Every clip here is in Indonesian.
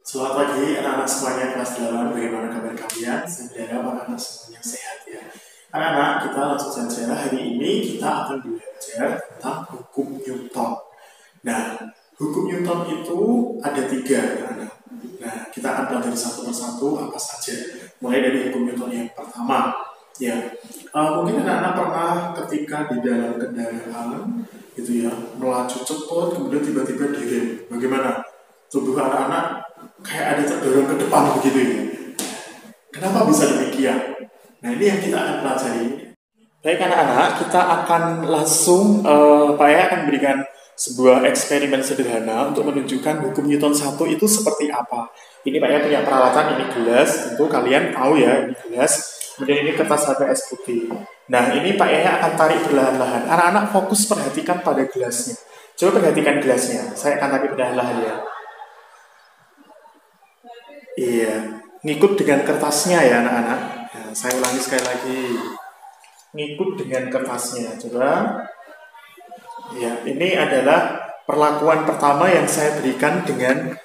Selamat pagi anak-anak semuanya kelas 8. Bagaimana kabar kalian? Saya berharap anak-anak semuanya sehat ya. Anak-anak, kita langsung saja. Hari ini kita akan belajar tentang hukum Newton. Nah, hukum Newton itu ada 3 anak-anak. Nah, kita akan belajar satu persatu apa saja. Mulai dari hukum Newton yang pertama. Ya, mungkin anak-anak pernah ketika di dalam kendaraan gitu ya, melaju cepat kemudian tiba-tiba direm. Bagaimana? Tubuh anak-anak kayak ada terdorong ke depan begitu ya. Kenapa bisa demikian? Nah, ini yang kita akan pelajari. Baik anak-anak, kita akan langsung Pak Yaya akan berikan sebuah eksperimen sederhana untuk menunjukkan hukum Newton 1 itu seperti apa. Ini Pak Yaya punya peralatan, ini gelas, tentu kalian tahu ya, ini gelas. Kemudian ini kertas HVS putih. Nah, ini Pak Yaya akan tarik perlahan-lahan. Anak-anak fokus perhatikan pada gelasnya. Coba perhatikan gelasnya. Saya akan tarik perlahan-lahan ya. Iya, ngikut dengan kertasnya ya anak-anak. Nah, saya ulangi sekali lagi. Ngikut dengan kertasnya. Coba. Ya, ini adalah perlakuan pertama yang saya berikan dengan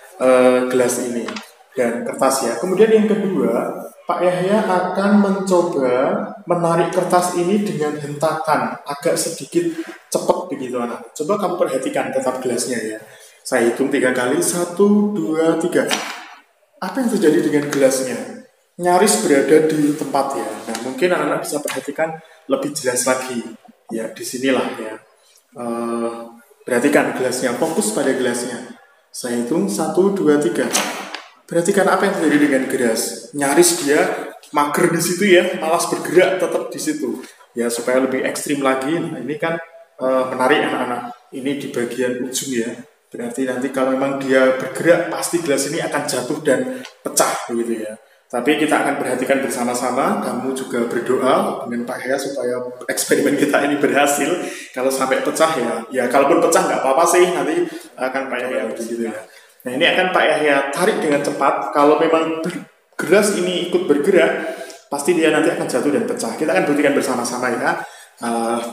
gelas ini dan kertas ya. Kemudian yang kedua, Pak Yahya akan mencoba menarik kertas ini dengan hentakan agak sedikit cepat begitu anak. Coba kamu perhatikan tetap gelasnya ya. Saya hitung 3 kali. 1, 2, 3. Apa yang terjadi dengan gelasnya? Nyaris berada di tempat ya. Nah, mungkin anak-anak bisa perhatikan lebih jelas lagi. Ya, disinilah ya. Perhatikan gelasnya, fokus pada gelasnya. Saya hitung 1, 2, 3. Perhatikan apa yang terjadi dengan gelas. Nyaris dia mager di situ ya, malas bergerak tetap di situ. Ya, supaya lebih ekstrim lagi. Nah, ini kan menarik anak-anak. Ini di bagian ujung ya. Berarti nanti kalau memang dia bergerak, pasti gelas ini akan jatuh dan pecah begitu ya. Tapi kita akan perhatikan bersama-sama. Kamu juga berdoa dengan Pak Yahya supaya eksperimen kita ini berhasil. Kalau sampai pecah ya kalaupun pecah nggak apa-apa sih, nanti akan Pak Yahya begitu ya. Nah, ini akan Pak Yahya tarik dengan cepat. Kalau memang gelas ini ikut bergerak, pasti dia nanti akan jatuh dan pecah. Kita akan buktikan bersama-sama ya.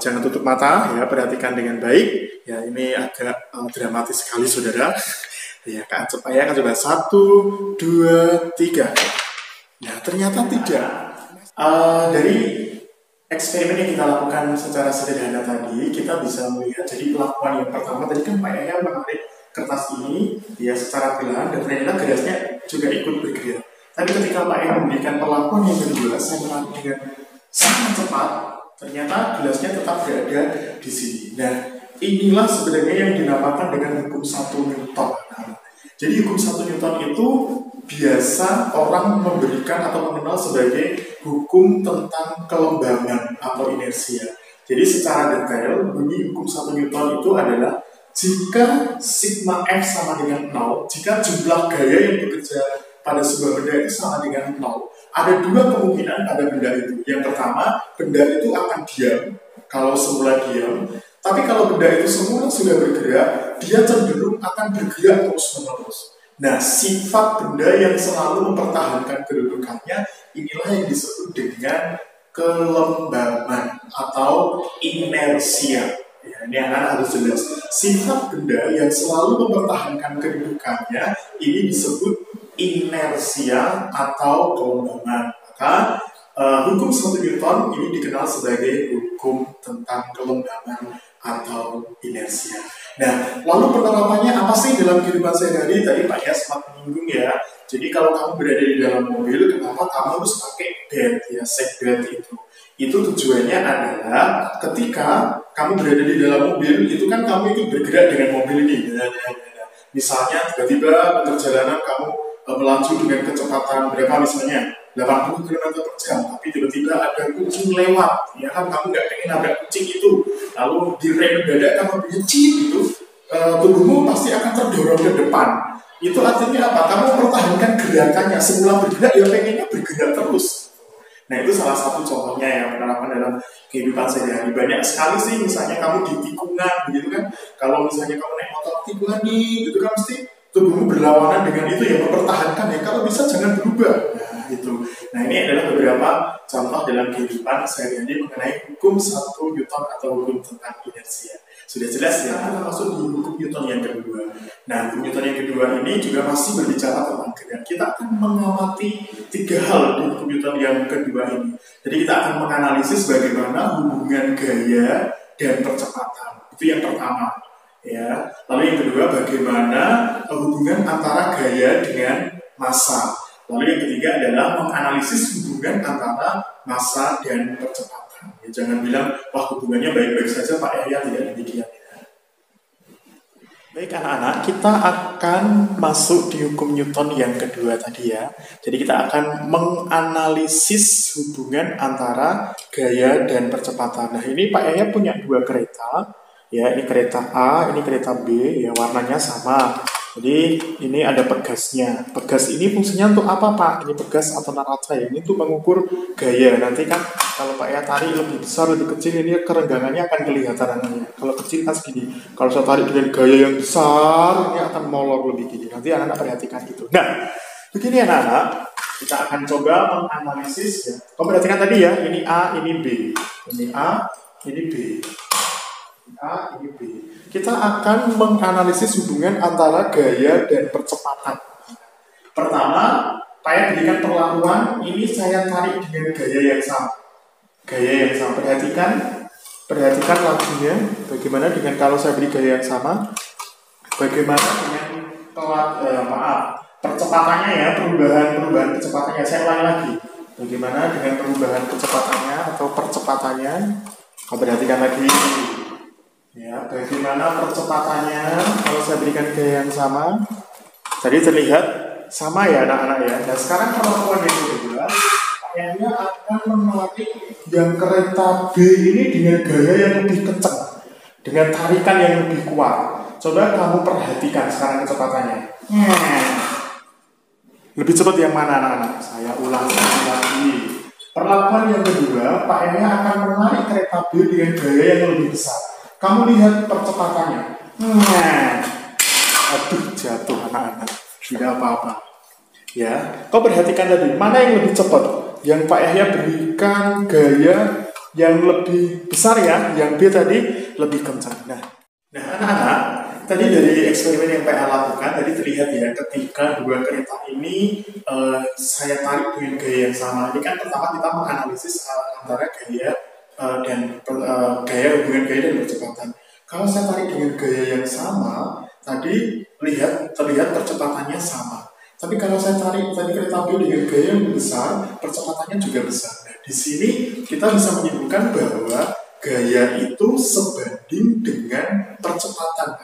Jangan tutup mata ya, perhatikan dengan baik ya. Ini agak dramatis sekali saudara ya. Pak Yahya akan coba 1, 2, 3. Nah, ternyata tidak. Dari eksperimen yang kita lakukan secara sederhana tadi, kita bisa melihat jadi pelakuan yang pertama tadi kan Pak Yahya menarik kertas ini ya secara perlahan dan ternyata gelasnya juga ikut bergerak. Tapi ketika Pak Yahya memberikan perlakuan yang kedua, saya menarik dengan sangat cepat. Ternyata gelasnya tetap berada di sini. Nah, inilah sebenarnya yang dinamakan dengan hukum 1 Newton. Jadi hukum 1 Newton itu biasa orang memberikan atau mengenal sebagai hukum tentang kelembaban atau inersia. Jadi secara detail, bunyi hukum 1 Newton itu adalah jika sigma F sama dengan 0, jika jumlah gaya yang bekerja pada sebuah benda itu sama dengan 0, ada 2 kemungkinan pada benda itu. Yang pertama, benda itu akan diam kalau semula diam. Tapi kalau benda itu semula sudah bergerak, dia cenderung akan bergerak terus-menerus. Nah, sifat benda yang selalu mempertahankan kedudukannya, inilah yang disebut dengan kelembaban atau inersia. Ya, ini anak harus jelas. Sifat benda yang selalu mempertahankan kedudukannya, ini disebut inersia atau kelembaban. Maka hukum 1 Newton ini dikenal sebagai hukum tentang kelembaban atau inersia. Nah, lalu penerapannya apa sih dalam kehidupan sehari-hari? Tadi Pak Yas sempat menyinggung ya. Jadi kalau kamu berada di dalam mobil, kenapa kamu harus pakai belt ya, seat belt itu? Itu tujuannya adalah ketika kamu berada di dalam mobil, itu kan kamu ikut bergerak dengan mobil ini. Misalnya tiba-tiba perjalanan kamu melaju dengan kecepatan berapa misalnya 80 km per jam, tapi tiba-tiba ada kucing lewat, ya kan kamu nggak pengen nabrak kucing itu, lalu direm mendadak kamu punya cip itu, tubuhmu pasti akan terdorong ke depan. Itu artinya apa? Kamu mempertahankan gerakannya, semula bergerak ya pengennya bergerak terus. Nah, itu salah satu contohnya yang penerapan dalam kehidupan sehari-hari. Banyak sekali sih, misalnya kamu di tikungan begitu kan, kalau misalnya kamu naik motor tikungan nih, gitu kan mesti tubuhmu berlawanan dengan itu ya, mempertahankan ya, kalau bisa jangan berubah. Nah, itu. Nah, ini adalah beberapa contoh dalam kehidupan sehari-hari mengenai hukum 1 Newton atau hukum tentang inersia. Sudah jelas ya, kita masuk di hukum Newton yang kedua. Nah, hukum Newton yang kedua ini juga masih berbicara tentang gerak. Kita akan mengamati 3 hal di hukum Newton yang kedua ini. Jadi kita akan menganalisis bagaimana hubungan gaya dan percepatan. Itu yang pertama. Ya. Lalu yang kedua, bagaimana hubungan antara gaya dengan massa. Lalu yang ketiga adalah menganalisis hubungan antara massa dan percepatan. Ya, jangan bilang, wah hubungannya baik-baik saja Pak Yahya, tidak demikian. Baik anak-anak, kita akan masuk di hukum Newton yang kedua tadi ya. Jadi kita akan menganalisis hubungan antara gaya dan percepatan. Nah ini Pak Yahya punya 2 kereta. Ya, ini kereta A, ini kereta B, ya warnanya sama. Jadi ini ada pegasnya. Pegas ini fungsinya untuk apa Pak? Ini pegas atau naraca ya. Ini untuk mengukur gaya. Nanti kan kalau Pak ya tarik lebih besar, lebih kecil, ini kerenggangannya akan kelihatan namanya. Kalau kecil kan segini. Kalau saya tarik dengan gaya yang besar, ini akan molor lebih gini. Nanti anak-anak perhatikan itu. Nah, begini anak-anak. Kita akan coba menganalisis ya. Kau perhatikan tadi ya, ini A, ini B. Ini A, ini B. A, ini B. Kita akan menganalisis hubungan antara gaya dan percepatan. Pertama, saya berikan perlakuan, ini saya tarik dengan gaya yang sama. Gaya yang sama, perhatikan lagunya. Bagaimana dengan kalau saya beri gaya yang sama? Bagaimana dengan percepatannya ya, perubahan kecepatannya. Saya ulangi lagi. Bagaimana dengan perubahan kecepatannya atau percepatannya? Perhatikan lagi. Ya, bagaimana percepatannya kalau saya berikan gaya yang sama? Tadi terlihat sama ya anak-anak ya. Dan sekarang perlakuan yang kedua, kayaknya akan menarik yang kereta B ini dengan gaya yang lebih kencang, dengan tarikan yang lebih kuat. Coba kamu perhatikan sekarang kecepatannya. Lebih cepat yang mana anak-anak? Saya ulang lagi. Perlakuan yang kedua, Pak Enya akan menarik kereta B dengan gaya yang lebih besar. Kamu lihat percepatannya. Aduh, jatuh anak-anak. Tidak apa-apa. Ya, kau perhatikan tadi, mana yang lebih cepat? Yang Pak Yahya berikan gaya yang lebih besar ya, yang B tadi lebih kencang. Nah anak-anak, tadi dari eksperimen yang Pak Yahya lakukan, tadi terlihat ya, ketika 2 kereta ini saya tarik dengan gaya yang sama. Ini kan pertama kita menganalisis antara gaya dan hubungan gaya dan percepatan. Kalau saya tarik dengan gaya yang sama, tadi terlihat percepatannya sama. Tapi kalau saya tarik tadi kereta B dengan gaya yang besar, percepatannya juga besar. Nah, di sini kita bisa menyimpulkan bahwa gaya itu sebanding dengan percepatan.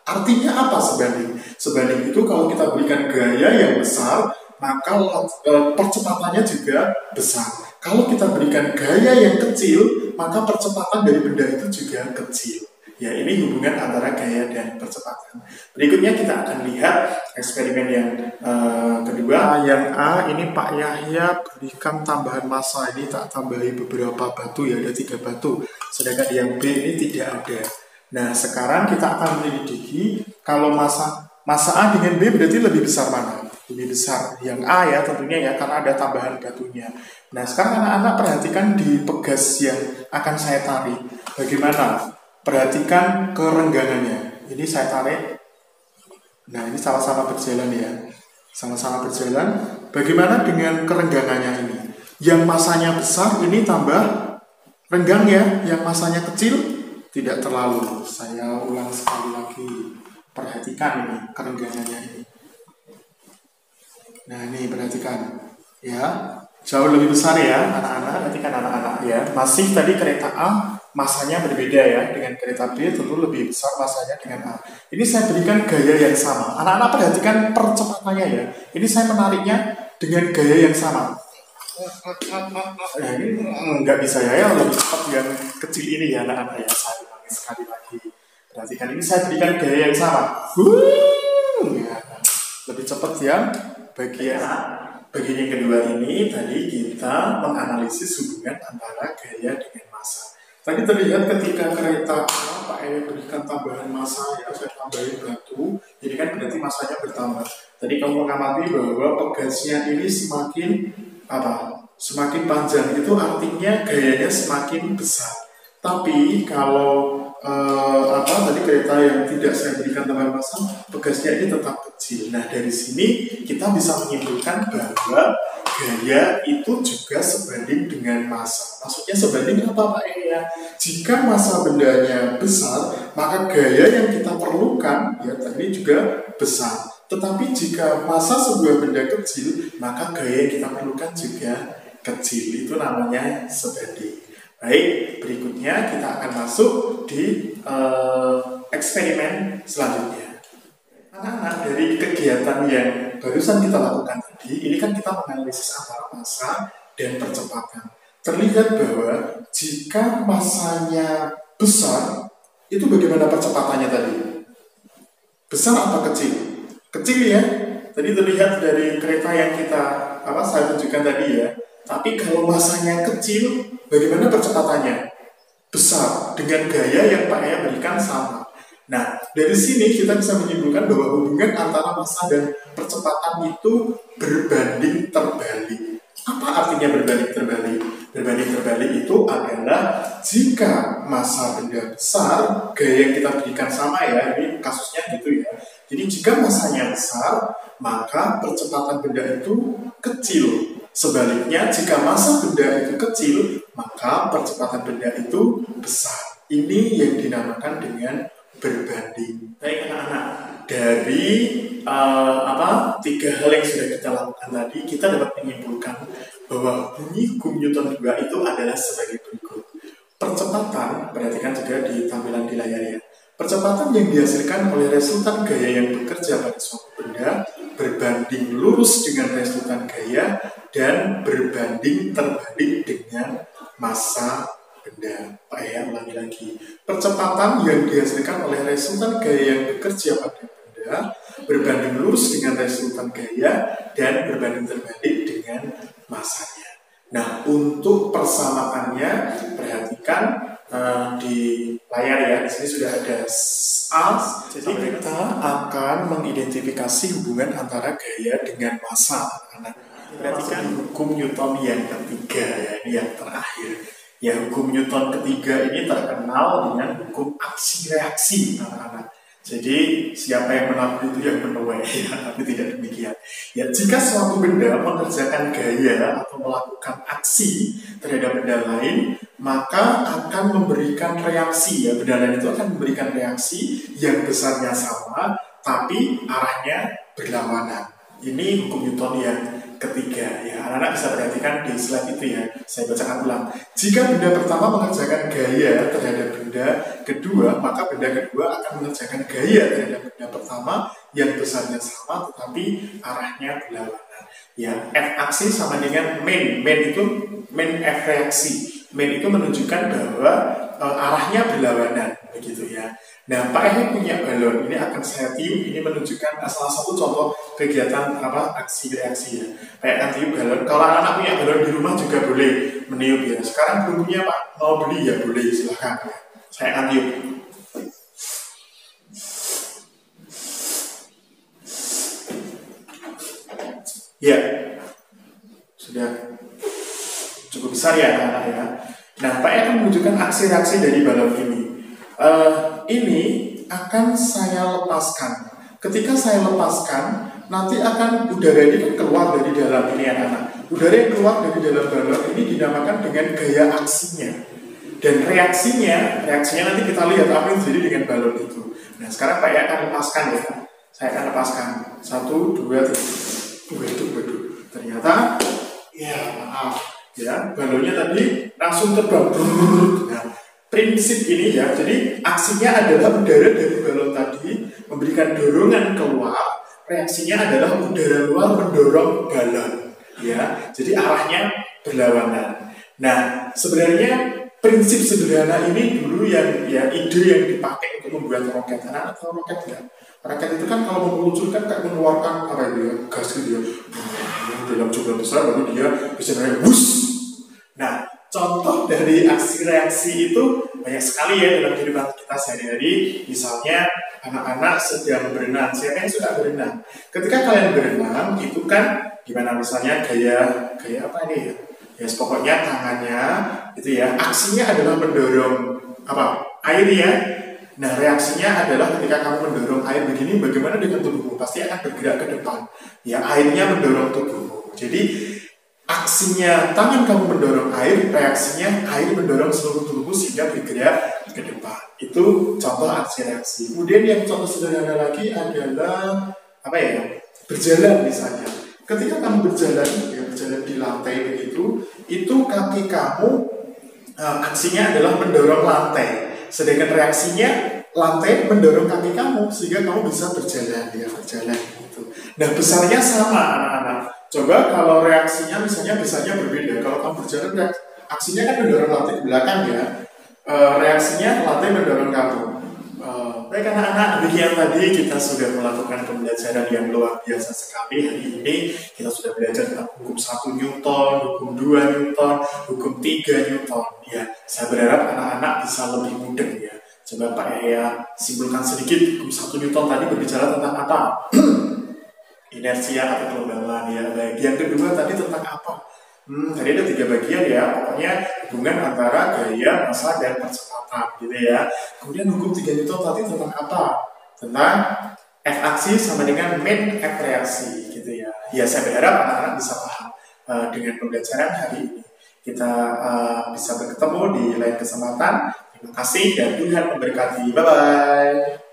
Artinya apa sebanding? Sebanding itu kalau kita berikan gaya yang besar, maka percepatannya juga besar. Kalau kita berikan gaya yang kecil, maka percepatan dari benda itu juga kecil. Ya, ini hubungan antara gaya dan percepatan. Berikutnya kita akan lihat eksperimen yang kedua. Yang A, ini Pak Yahya berikan tambahan massa. Ini tak tambahi beberapa batu ya, ada 3 batu. Sedangkan yang B ini tidak ada. Nah, sekarang kita akan menyelidiki kalau massa A dengan B berarti lebih besar mana? Lebih besar yang A ya tentunya ya, karena ada tambahan batunya. Nah sekarang anak-anak perhatikan di pegas yang akan saya tarik. Bagaimana? Perhatikan kerenggangannya. Ini saya tarik. Nah ini sama-sama berjalan ya. Sama-sama berjalan. Bagaimana dengan kerenggangannya ini? Yang masanya besar ini tambah renggang ya. Yang masanya kecil tidak terlalu. Saya ulang sekali lagi. Perhatikan ini kerenggangannya ini. Nah ini perhatikan ya, jauh lebih besar ya anak-anak. Perhatikan anak-anak ya. Masih tadi kereta A masanya berbeda ya, dengan kereta B tentu lebih besar masanya dengan A. Ini saya berikan gaya yang sama. Anak-anak perhatikan percepatannya ya. Ini saya menariknya dengan gaya yang sama. Nah ini nggak bisa ya, lebih cepat yang kecil ini ya anak-anak ya. Saya ulangi sekali lagi. Perhatikan ini saya berikan gaya yang sama. Ya. Lebih cepat ya. Bagian yang kedua ini tadi kita menganalisis hubungan antara gaya dengan massa. Tadi terlihat ketika kereta Pak Yahya berikan tambahan massa ya, saya tambahin batu, jadi kan berarti massanya bertambah. Tadi kamu mengamati bahwa pegasnya ini semakin panjang, itu artinya gayanya semakin besar. Tapi kalau tadi kereta yang tidak saya berikan tambahan massa, tugasnya ini tetap kecil. Nah, dari sini kita bisa menyimpulkan bahwa gaya itu juga sebanding dengan massa. Maksudnya sebanding apa Pak ya? Jika massa bendanya besar, maka gaya yang kita perlukan ya tadi juga besar. Tetapi jika massa sebuah benda kecil, maka gaya yang kita perlukan juga kecil. Itu namanya sebanding. Baik, berikutnya kita akan masuk di eksperimen selanjutnya. Anak-anak, dari kegiatan yang barusan kita lakukan tadi, ini kan kita menganalisis antara massa dan percepatan. Terlihat bahwa jika massanya besar, itu bagaimana percepatannya tadi? Besar atau kecil? Kecil ya. Tadi terlihat dari kereta yang saya tunjukkan tadi ya. Tapi kalau massanya kecil, bagaimana percepatannya? Besar, dengan gaya yang Pak Yaya berikan sama. Nah, dari sini kita bisa menyimpulkan bahwa hubungan antara massa dan percepatan itu berbanding terbalik. Apa artinya berbanding terbalik? Berbanding terbalik itu adalah jika massa benda besar, gaya yang kita berikan sama ya, ini kasusnya gitu ya. Jadi jika massanya besar, maka percepatan benda itu kecil. Sebaliknya, jika massa benda itu kecil, maka percepatan benda itu besar. Ini yang dinamakan dengan berbanding. Baik anak-anak, dari tiga hal yang sudah kita lakukan tadi, kita dapat menyimpulkan bahwa bunyi hukum Newton 2 itu adalah sebagai berikut. Percepatan, perhatikan juga di tampilan di layar ya. Percepatan yang dihasilkan oleh resultan gaya yang bekerja pada suatu benda berbanding lurus dengan resultan gaya dan berbanding terbalik dengan massa benda. Pak ya, ulangi lagi. Percepatan yang dihasilkan oleh resultan gaya yang bekerja pada benda berbanding lurus dengan resultan gaya dan berbanding terbalik dengan massanya. Nah, untuk persamaannya perhatikan di layar ya. Di sini sudah ada A. Jadi kita akan mengidentifikasi hubungan antara gaya dengan massa, anak-anak. Perhatikan hukum Newton yang ketiga ya, ini yang terakhir. Ya, hukum Newton ketiga ini terkenal dengan hukum aksi reaksi, anak-anak. Jadi siapa yang menabur itu yang menuai, ya, tapi tidak demikian. Ya, jika suatu benda mengerjakan gaya atau melakukan aksi terhadap benda lain, maka akan memberikan reaksi. Ya, benda lain itu akan memberikan reaksi yang besarnya sama, tapi arahnya berlawanan. Ini hukum Newton yang ketiga. Ya, anak-anak bisa perhatikan di slide itu ya. Saya bacakan ulang. Jika benda pertama mengerjakan gaya terhadap benda kedua, maka benda kedua akan mengerjakan gaya terhadap benda pertama yang besarnya sama, tetapi arahnya berlawanan. Ya, F aksi sama dengan main. Main itu main F reaksi. Main itu menunjukkan bahwa arahnya berlawanan, begitu ya. Nah, Pak Ehe punya balon, ini akan saya tiup, ini menunjukkan salah satu contoh kegiatan aksi reaksi ya. Pak Ehe akan tiup balon, kalau anak-anak punya balon di rumah juga boleh meniup ya. Sekarang belum punya Pak, mau beli ya boleh, silahkan ya. Saya akan tiup. Ya, sudah cukup besar ya anak-anak ya. Nah, Pak Ehe akan menunjukkan aksi reaksi dari balon ini. Ini akan saya lepaskan. Ketika saya lepaskan, nanti akan udara ini kan keluar dari dalam ini anak-anak. Udara yang keluar dari dalam balon ini dinamakan dengan gaya aksinya. Dan reaksinya nanti kita lihat apa yang terjadi dengan balon itu. Nah, sekarang Pak akan lepaskan ya. Saya akan lepaskan. 1, 2, 3. Waduh. Ternyata, ya maaf. Ya, balonnya tadi langsung terbang. Nah, prinsip ini ya, jadi aksinya adalah udara dari balon tadi memberikan dorongan keluar, reaksinya adalah udara luar mendorong balon, ya. Jadi arahnya berlawanan. Nah, sebenarnya prinsip sederhana ini dulu yang ide yang dipakai untuk membuat roket. Anak atau roket enggak? Roket itu kan kalau meluncurkan kayak mengeluarkan gas gitu ya, dalam jumlah besar baru dia bisa naik bus. Nah, contoh dari aksi reaksi itu banyak sekali ya dalam kehidupan kita sehari-hari. Misalnya anak-anak sedang berenang. Siapa yang suka berenang? Ketika kalian berenang itu kan gimana, misalnya gaya apa ini ya? Ya pokoknya tangannya itu ya, aksinya adalah mendorong air ya. Nah, reaksinya adalah ketika kamu mendorong air begini, bagaimana dengan tubuhmu? Pasti akan bergerak ke depan. Ya, airnya mendorong tubuhmu. Jadi, aksinya tangan kamu mendorong air, reaksinya air mendorong seluruh tubuhmu sehingga bergerak ke depan. Itu contoh aksi reaksi. Kemudian yang contoh sederhana lagi adalah apa ya? Berjalan misalnya. Ketika kamu berjalan, ya, berjalan di lantai begitu, itu kaki kamu aksinya adalah mendorong lantai. Sedangkan reaksinya lantai mendorong kaki kamu sehingga kamu bisa berjalan, ya berjalan gitu. Nah, besarnya sama anak-anak. Coba kalau reaksinya misalnya besarnya berbeda. Kalau kamu berjalan, aksinya kan mendorong lantai ke belakang ya. Reaksinya lantai mendorong kamu. Baik anak-anak, demikian tadi kita sudah melakukan pembelajaran yang luar biasa sekali. Hari ini kita sudah belajar tentang hukum 1 Newton, hukum 2 Newton, hukum 3 Newton. Ya, saya berharap anak-anak bisa lebih mudah ya. Coba Pak Yahya simpulkan sedikit, hukum 1 Newton tadi berbicara tentang apa? Inersia atau kelembaban ya. Baik, yang kedua tadi tentang apa? Tadi ada 3 bagian ya, pokoknya hubungan antara gaya, massa, dan percepatan gitu ya. Kemudian hukum 3 Newton tadi tentang apa? Tentang F aksi sama dengan main F reaksi gitu ya. Ya, saya berharap anak-anak bisa paham dengan pembelajaran hari ini. Kita bisa bertemu di lain kesempatan. Terima kasih dan Tuhan memberkati. Bye-bye.